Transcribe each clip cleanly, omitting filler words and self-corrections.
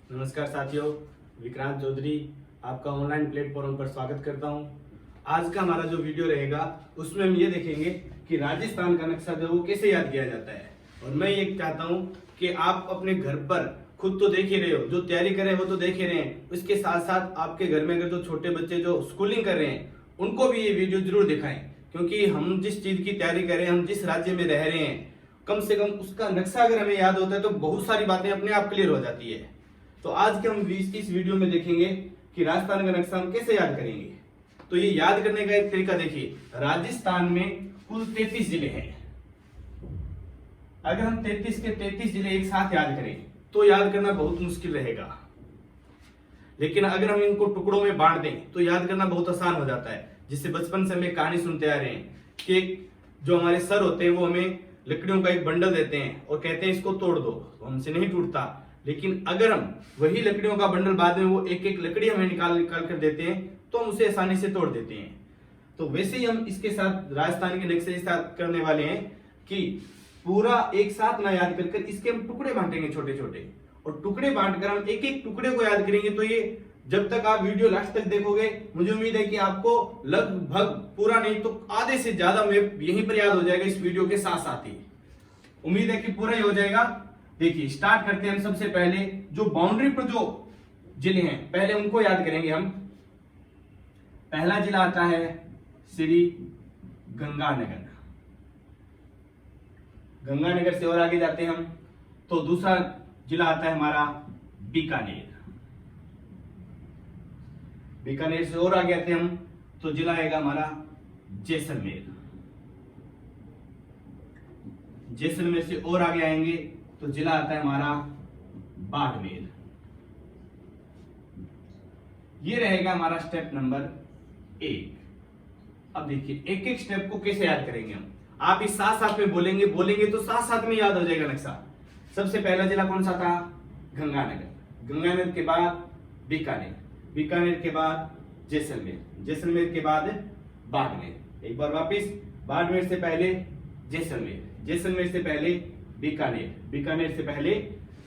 नमस्कार साथियों, विक्रांत चौधरी आपका ऑनलाइन प्लेटफॉर्म पर स्वागत करता हूं। आज का हमारा जो वीडियो रहेगा उसमें हम ये देखेंगे कि राजस्थान का नक्शा जो वो कैसे याद किया जाता है। और मैं ये चाहता हूं कि आप अपने घर पर खुद तो देख ही रहे हो, जो तैयारी कर रहे हैं वो तो देख ही रहे हैं, उसके साथ साथ आपके घर में अगर जो छोटे बच्चे जो स्कूलिंग कर रहे हैं उनको भी ये वीडियो जरूर दिखाएं, क्योंकि हम जिस चीज की तैयारी कर रहे हैं, हम जिस राज्य में रह रहे हैं, कम से कम उसका नक्शा अगर हमें याद होता है तो बहुत सारी बातें अपने आप क्लियर हो जाती है। तो आज के हम इस वीडियो में देखेंगे कि राजस्थान का नक्शा हम कैसे याद करेंगे। तो ये याद करने का एक तरीका देखिए, राजस्थान में कुल 33 जिले हैं। अगर हम 33 के 33 जिले एक साथ याद करें तो याद करना बहुत मुश्किल रहेगा, लेकिन अगर हम इनको टुकड़ों में बांट दें तो याद करना बहुत आसान हो जाता है। जिससे बचपन से हमें कहानी सुनते आ रहे हैं कि जो हमारे सर होते हैं वो हमें लकड़ियों का एक बंडल देते हैं और कहते हैं इसको तोड़ दो, तो हमसे नहीं टूटता। लेकिन अगर हम वही लकड़ियों का बंडल बाद में वो एक एक लकड़ी हमें निकाल कर देते हैं तो हम उसे आसानी से तोड़ देते हैं। तो वैसे ही हम इसके साथ राजस्थान के नक्शे साथ करने वाले हैं कि पूरा एक साथ ना याद कर इसके हम टुकड़े बांटेंगे छोटे छोटे, और टुकड़े बांटकर हम एक एक टुकड़े को याद करेंगे। तो ये जब तक आप वीडियो लास्ट तक देखोगे, मुझे उम्मीद है कि आपको लगभग पूरा नहीं तो आधे से ज्यादा में यहीं पर याद हो जाएगा इस वीडियो के साथ साथ ही। उम्मीद है कि पूरा ही हो जाएगा। देखिए स्टार्ट करते हैं हम। सबसे पहले जो बाउंड्री पर जो जिले हैं पहले उनको याद करेंगे हम। पहला जिला आता है श्री गंगानगर। गंगानगर से और आगे जाते हैं हम तो दूसरा जिला आता है हमारा बीकानेर। बीकानेर से और आगे आते हैं हम तो जिला आएगा हमारा जैसलमेर। जैसलमेर से और आगे आएंगे तो जिला आता है हमारा बाड़मेर। ये रहेगा हमारा स्टेप नंबर 1। अब देखिए एक एक स्टेप को कैसे याद करेंगे हम। आप इस साथ साथ में बोलेंगे तो साथ साथ में याद हो जाएगा नक्शा। सबसे पहला जिला कौन सा था? गंगानगर। गंगानगर के बाद बीकानेर। बीकानेर के बाद जैसलमेर। जैसलमेर के बाद बाड़मेर। एक बार वापिस, बाड़मेर से पहले जैसलमेर, जैसलमेर से पहले बीकानेर, बीकानेर से पहले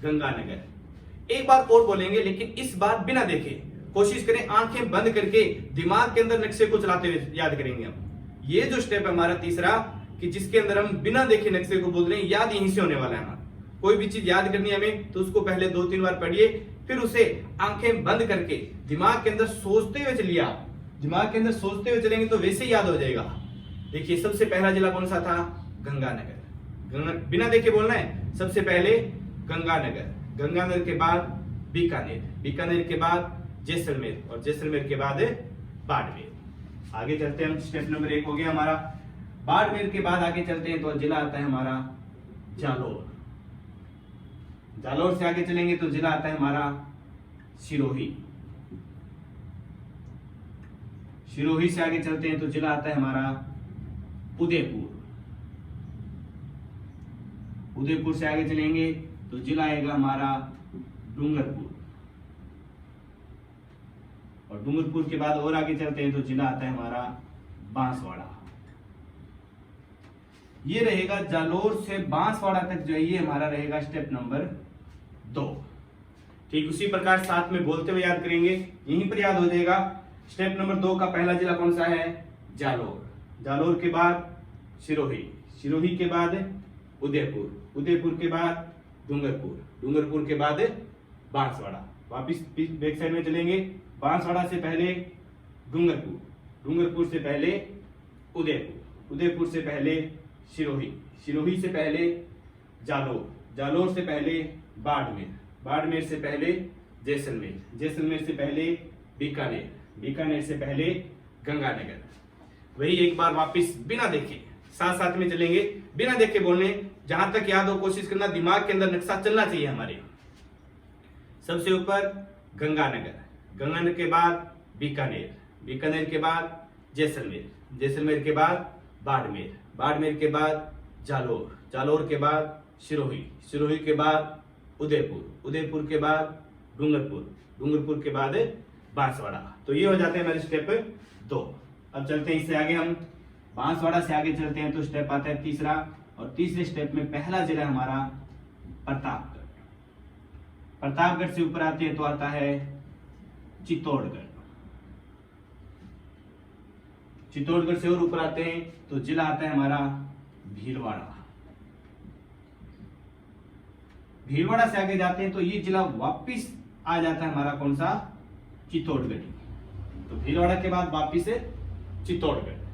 गंगानगर। एक बार और बोलेंगे, लेकिन इस बार बिना देखे। कोशिश करें आंखें बंद करके दिमाग के अंदर नक्शे को चलाते हुए याद करेंगे हम। ये जो स्टेप है हमारा तीसरा, कि जिसके अंदर हम बिना देखे नक्शे को बोल रहे हैं, याद यहीं से होने वाला है हमारा। कोई भी चीज याद करनी है हमें तो उसको पहले 2-3 बार पढ़िए, फिर उसे आंखें बंद करके दिमाग के अंदर सोचते हुए चलिए। आप दिमाग के अंदर सोचते हुए चलेंगे तो वैसे ही याद हो जाएगा। देखिए सबसे पहला जिला कौन सा था? गंगानगर। बिना देखे बोलना है। सबसे पहले गंगानगर, गंगानगर के बाद बीकानेर, बीकानेर के बाद जैसलमेर, और जैसलमेर के बाद बाड़मेर। आगे चलते हैं हम। स्टेप नंबर 1 हो गया हमारा। बाड़मेर के बाद आगे चलते हैं तो जिला आता है हमारा जालोर। जालोर से आगे चलेंगे तो जिला आता है हमारा सिरोही। सिरोही से आगे चलते हैं तो जिला आता है हमारा उदयपुर। उदयपुर से आगे चलेंगे तो जिला आएगा हमारा डूंगरपुर। और डूंगरपुर के बाद और आगे चलते हैं तो जिला आता है हमारा बांसवाड़ा। ये रहेगा जालोर से बांसवाड़ा तक जो है ये हमारा रहेगा स्टेप नंबर 2। ठीक उसी प्रकार साथ में बोलते हुए याद करेंगे, यहीं पर याद हो जाएगा। स्टेप नंबर 2 का पहला जिला कौन सा है? जालोर। जालोर के बाद सिरोही, सिरोही के बाद उदयपुर, उदयपुर के बाद डूंगरपुर, डूंगरपुर के बाद बांसवाड़ा। वापिस बैक साइड में चलेंगे। बांसवाड़ा से पहले डूंगरपुर, डूंगरपुर से पहले उदयपुर, उदयपुर से पहले सिरोही, सिरोही से पहले जालोर, जालोर से पहले बाड़मेर, बाड़मेर से पहले जैसलमेर, जैसलमेर से पहले बीकानेर, बीकानेर से पहले गंगानगर। वही एक बार वापिस बिना देखे साथ साथ में चलेंगे, बिना देखे बोलने। जहां तक याद हो कोशिश करना, दिमाग के अंदर नक्शा चलना चाहिए हमारे। सबसे ऊपर गंगानगर, गंगानगर के बाद बीकानेर, बीकानेर के बाद जैसलमेर, जैसलमेर के बाद बाड़मेर, बाड़मेर के बाद जालोर, जालोर के बाद सिरोही, सिरोही के बाद उदयपुर, उदयपुर के बाद डूंगरपुर, डूंगरपुर के बाद बांसवाड़ा। तो ये हो जाते हैं हमारे स्टेप 2। अब चलते हैं इससे आगे हम। बांसवाड़ा से आगे चलते हैं तो स्टेप आता है तीसरा, और तीसरे स्टेप में पहला जिला हमारा प्रतापगढ़। प्रतापगढ़ से ऊपर आते हैं तो आता है चित्तौड़गढ़। चित्तौड़गढ़ से और ऊपर आते हैं तो जिला आता है हमारा भीलवाड़ा। भीलवाड़ा से आगे जाते हैं तो ये जिला वापिस आ जाता है हमारा कौन सा, चित्तौड़गढ़। तो भीलवाड़ा के बाद वापिस चित्तौड़गढ़।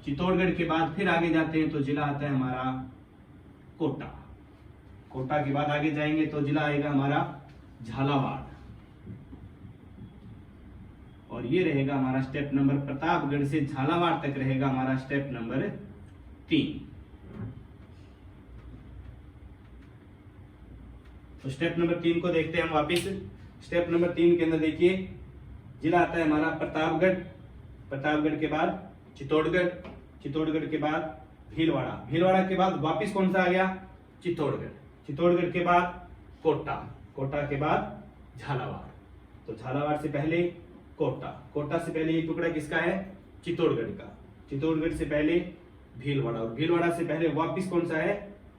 चित्तौड़गढ़ के बाद फिर आगे जाते हैं तो जिला आता है हमारा कोटा। कोटा के बाद आगे जाएंगे तो जिला आएगा हमारा झालावाड़। और ये रहेगा हमारा स्टेप नंबर, प्रतापगढ़ से झालावाड़ तक रहेगा हमारा स्टेप नंबर 3। तो स्टेप नंबर 3 को देखते हैं हम वापिस। स्टेप नंबर 3 के अंदर देखिए जिला आता है हमारा प्रतापगढ़। प्रतापगढ़ के बाद चित्तौड़गढ़। चित्तौड़गढ़ के बाद भीलवाड़ा। भीलवाड़ा के बाद वापिस कौन सा आ गया, चित्तौड़गढ़। चित्तौड़गढ़ के बाद कोटा। कोटा के बाद झालावाड़। तो झालावाड़ से पहले कोटा। कोटा से पहले ये टुकड़ा किसका है, चित्तौड़गढ़ का। चित्तौड़गढ़ से पहले भीलवाड़ा। और भीलवाड़ा से पहले वापिस कौन सा है,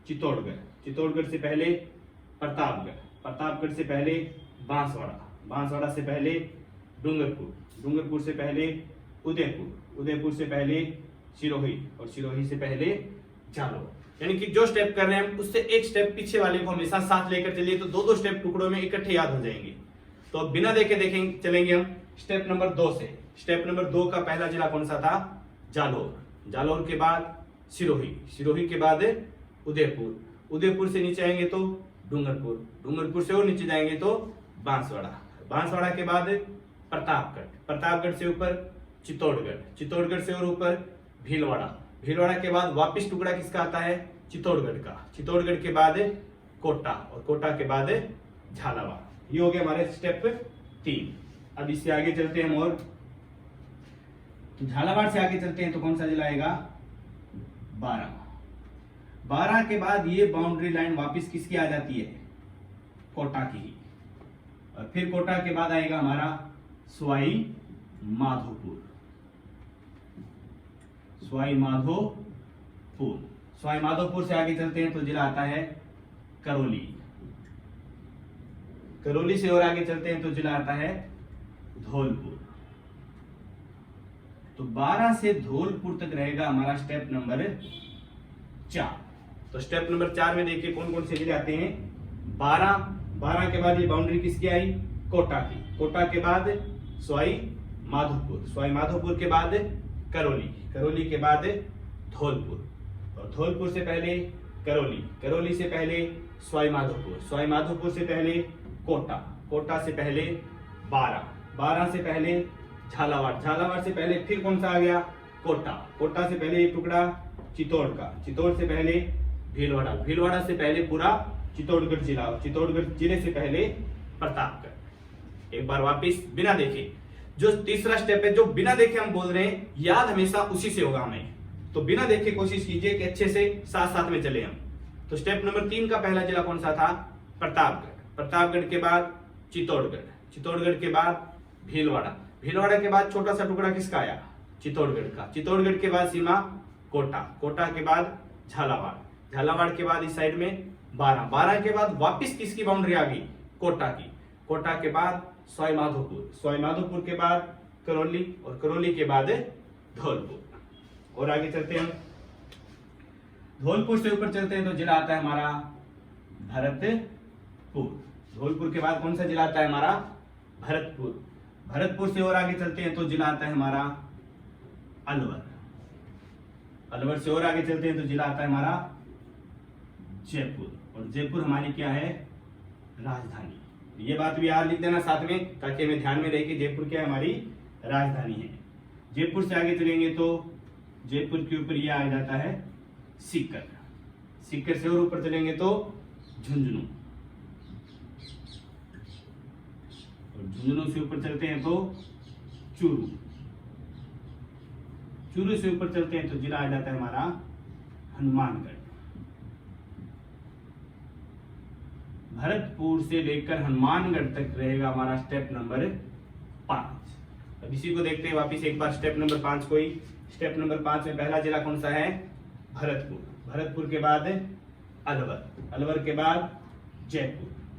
चित्तौड़गढ़। चित्तौड़गढ़ से पहले प्रतापगढ़। प्रतापगढ़ से पहले बांसवाड़ा। बांसवाड़ा से पहले डूंगरपुर। डूंगरपुर से पहले उदयपुर। उदयपुर से पहले सिरोही। और सिरोही से पहले जालौर। यानी कि जो स्टेप कर रहे हैं हम उससे एक स्टेप पीछे वाले को हमेशा साथ लेकर चलिए, तो दो स्टेप टुकड़ों में इकट्ठे याद हो जाएंगे। तो अब बिना देखे देखेंगे चलेंगे हम स्टेप नंबर 2 से। स्टेप नंबर 2 का पहला जिला कौन सा था, जालौर। जालौर के बाद सिरोही। सिरोही के बाद उदयपुर। उदयपुर से नीचे आएंगे तो डूंगरपुर। डूंगरपुर से और नीचे जाएंगे तो बांसवाड़ा। बांसवाड़ा के बाद प्रतापगढ़। प्रतापगढ़ से ऊपर चित्तौड़गढ़। चित्तौड़गढ़ से और ऊपर भीलवाड़ा। भीलवाड़ा के बाद वापिस टुकड़ा किसका आता है, चित्तौड़गढ़ का। चित्तौड़गढ़ के बाद कोटा। और कोटा के बाद झालावाड़। ये हो गया हमारे स्टेप 3। अब इससे आगे चलते हैं हम और तो झालावाड़ से आगे चलते हैं तो कौन सा जिला आएगा, 12। 12 के बाद ये बाउंड्री लाइन वापिस किसकी आ जाती है, कोटा की ही। और फिर कोटा के बाद आएगा हमारा सवाई माधोपुर। सवाई माधोपुर। सवाई माधोपुर से आगे चलते हैं तो जिला आता है करौली। करौली से और आगे चलते हैं तो जिला आता है धौलपुर। तो 12 से धौलपुर तक रहेगा हमारा स्टेप नंबर 4। तो स्टेप नंबर 4 में देखिए कौन कौन से जिले आते हैं, 12 के बाद ये बाउंड्री किसकी आई, कोटा की। कोटा के बाद सवाई माधोपुर। सवाई माधोपुर के बाद करौली। करौली के बाद धौलपुर। और धौलपुर से पहले करौली। करौली से पहले सवाई माधोपुर। सवाई माधोपुर से पहले कोटा। कोटा से पहले 12। 12 से पहले झालावाड़। झालावाड़ से पहले फिर कौन सा आ गया, कोटा। कोटा से पहले ये टुकड़ा चित्तौड़ का। चित्तौड़ से पहले भीलवाड़ा। भीलवाड़ा से पहले पूरा चित्तौड़गढ़ जिला। चित्तौड़गढ़ जिले से पहले प्रतापगढ़। एक बार वापिस बिना देखे, जो तीसरा स्टेप है जो बिना देखे हम बोल रहे हैं, याद हमेशा उसी से होगा हमें। तो बिना देखे कोशिश कीजिए कि अच्छे से साथ साथ में चले हम। तो स्टेप नंबर 3 का पहला जिला कौन सा था, प्रतापगढ़। प्रतापगढ़ के बाद चित्तौड़गढ़। चित्तौड़गढ़ के बाद भीलवाड़ा। भीलवाड़ा के बाद छोटा सा टुकड़ा किसका आया, चित्तौड़गढ़ का। चित्तौड़गढ़ के बाद सीमा कोटा। कोटा के बाद झालावाड़। झालावाड़ के बाद इस साइड में 12। 12 के बाद वापिस किसकी बाउंड्री आ गई, कोटा की। कोटा के बाद सवाई माधोपुर। सवाई माधोपुर के बाद करौली। और करौली के बाद धौलपुर। और आगे चलते हैं, धौलपुर से ऊपर चलते हैं तो जिला आता है हमारा भरतपुर। धौलपुर के बाद कौन सा जिला आता है हमारा, भरतपुर। भरतपुर से और आगे चलते हैं तो जिला आता है हमारा अलवर। अलवर से और आगे चलते हैं तो जिला आता है हमारा जयपुर। और जयपुर हमारी क्या है, राजधानी। ये बात भी याद लिख देना साथ में, ताकि हमें ध्यान में रहे कि जयपुर क्या है, हमारी राजधानी है। जयपुर से आगे चलेंगे तो जयपुर के ऊपर ये आ जाता है सीकर। सीकर से और ऊपर चलेंगे तो झुंझुनू। और झुंझुनू से ऊपर चलते हैं तो चूरू। चूरू से ऊपर चलते हैं तो जिला आ जाता है हमारा हनुमानगढ़। भरतपुर से लेकर हनुमानगढ़ तक रहेगा हमारा स्टेप नंबर 5। अब इसी को देखते हैं वापिस एक बार स्टेप नंबर 5 को ही। स्टेप नंबर 5 में पहला जिला कौन सा है, भरतपुर। भरतपुर के बाद अलवर। अलवर के बाद जयपुर।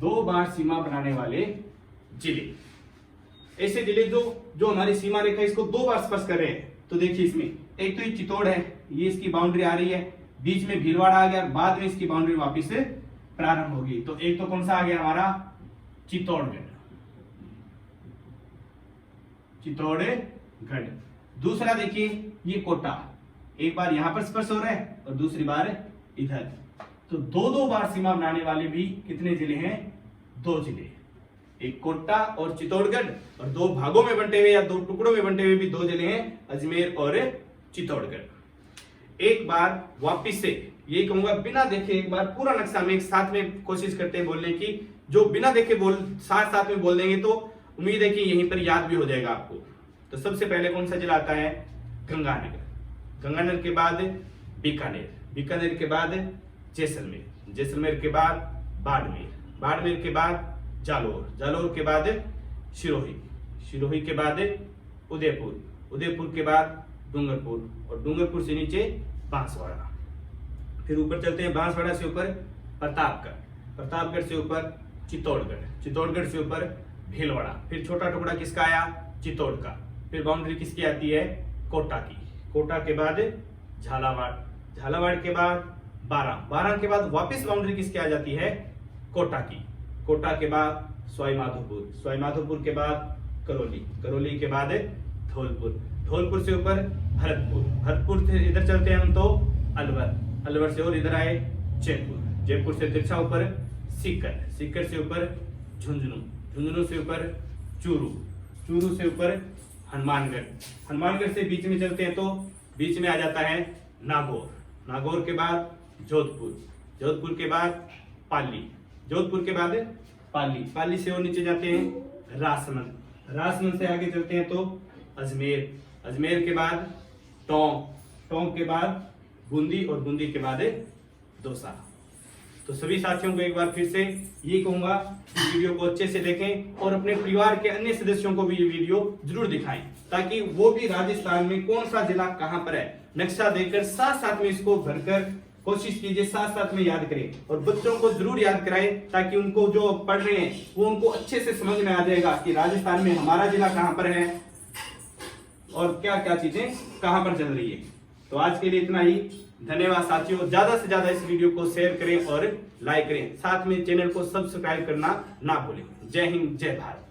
2 बार सीमा बनाने वाले जिले। ऐसे जिले जो हमारी सीमा रेखा इसको 2 बार स्पर्श कर रहे हैं। तो देखिए इसमें एक तो ये चित्तौड़ है, ये इसकी बाउंड्री आ रही है, बीच में भीलवाड़ा आ गया, बाद में इसकी बाउंड्री वापिस से प्रारंभ होगी। तो एक तो कौन सा आ गया हमारा चित्तौड़गढ़, चित्तौड़गढ़। दूसरा देखिए ये कोटा, एक बार यहां पर स्पर्श हो रहा है और दूसरी बार इधर। तो 2 बार सीमा बनाने वाले भी कितने जिले हैं? 2 जिले, एक कोटा और चित्तौड़गढ़, और 2 भागों में बंटे हुए या 2 टुकड़ों में बंटे हुए भी 2 जिले हैं, अजमेर और चित्तौड़गढ़। एक बार वापिस से ये कहूंगा बिना देखे एक बार पूरा नक्शा में एक साथ में कोशिश करते हैं बोलने की। जो बिना देखे साथ में बोल देंगे तो उम्मीद है कि यहीं पर याद भी हो जाएगा आपको। तो सबसे पहले कौन सा जिला आता है? गंगानगर, गंगानगर के बाद बीकानेर, बीकानेर के बाद जैसलमेर, जैसलमेर के बाद बाड़मेर, बाड़मेर के बाद जालोर, जालोर के बाद सिरोही, सिरोही के बाद उदयपुर, उदयपुर के बाद डूंगरपुर, और डूंगरपुर से नीचे बांसवाड़ा। फिर ऊपर चलते हैं, बांसवाड़ा से ऊपर प्रतापगढ़, प्रतापगढ़ से ऊपर चित्तौड़गढ़, चित्तौड़गढ़ से ऊपर भीलवाड़ा। फिर छोटा टुकड़ा किसका आया? चित्तौड़ का। फिर बाउंड्री किसकी आती है? कोटा की। कोटा के बाद झालावाड़, झालावाड़ के बाद बारां, बारां के बाद वापस बाउंड्री किसकी आ जाती है? कोटा की। कोटा के बाद सवाई माधोपुर, सवाई माधोपुर के बाद करौली, करौली के बाद धौलपुर, धौलपुर से ऊपर भरतपुर, भरतपुर से इधर चलते हैं हम तो अलवर, अलवर से और इधर आए जयपुर, जयपुर से तिरछा ऊपर सीकर, सीकर से ऊपर झुंझुनू, झुंझुनू से ऊपर चूरू, चूरू से ऊपर हनुमानगढ़, हनुमानगढ़ से बीच में चलते हैं तो बीच में आ जाता है नागौर, नागौर के बाद जोधपुर, जोधपुर के बाद पाली, जोधपुर के बाद पाली, पाली से और नीचे जाते हैं राजसमंद, राजसमंद से आगे चलते हैं तो अजमेर, अजमेर के बाद टोंक, टोंक के बाद बूंदी, और बूंदी के बाद दौसा। तो सभी साथियों को एक बार फिर से ये कहूंगा कि वीडियो को अच्छे से देखें और अपने परिवार के अन्य सदस्यों को भी ये वीडियो जरूर दिखाएं, ताकि वो भी राजस्थान में कौन सा जिला कहां पर है नक्शा देखकर साथ साथ में इसको भरकर कोशिश कीजिए, साथ साथ में याद करें, और बच्चों को जरूर याद कराएं, ताकि उनको जो पढ़ रहे हैं वो उनको अच्छे से समझ में आ जाएगा कि राजस्थान में हमारा जिला कहां पर है और क्या क्या चीजें कहां पर चल रही है। तो आज के लिए इतना ही। धन्यवाद साथियों। ज्यादा से ज्यादा इस वीडियो को शेयर करें और लाइक करें, साथ में चैनल को सब्सक्राइब करना ना भूलें। जय हिंद, जय भारत।